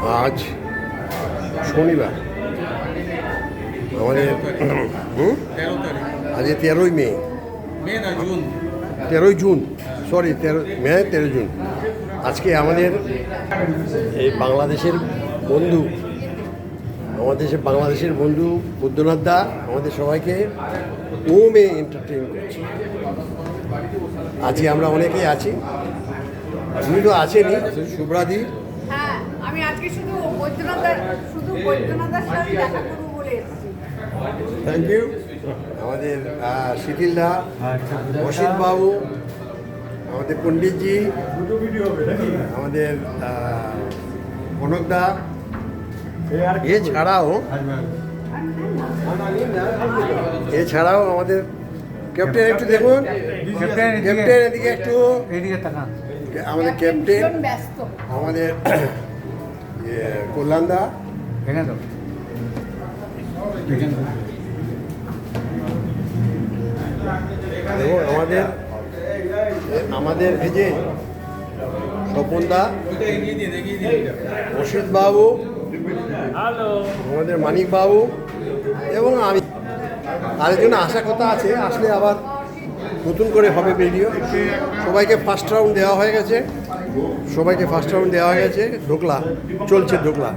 আজ শনিবার আমাদের আজ 13ই মে, 13ই জুন, সরি 13 জুন। আজকে আমাদের এই বাংলাদেশের বন্ধু, বাংলাদেশের বন্ধু বুদ্ধনাথ দা আমাদের সবাইকে ওমে এন্টারটেইন করছে। আজকে আমরা অনেকেই আছি, উনি তো আছেনই, শুভ্রাদি। হ্যাঁ, আমি আজকে শুধু বৈদ্যনাথের সাথে দেখা করবো বলে এসেছি। Thank you. আমাদের শিথিল দা, অসিত বাবু, আমাদের পণ্ডিতজি, আমাদের কনক দা, এছাড়াও আমাদের ক্যাপ্টেন, একটু দেখুন ক্যাপ্টেন, এদিকে একটু, আমাদের ক্যাপ্টেন, আমাদের কল্যাণ দা, আমাদের এই যে স্বপন দা, অসিত বাবু, আমাদের মানিক বাবু এবং আমি। আরেকজন আসার কথা আছে, আসলে আবার নতুন করে হবে ভিডিও। সবাইকে ফার্স্ট রাউন্ড দেওয়া হয়ে গেছে, ঢোকলা চলছে, ঢোকলা।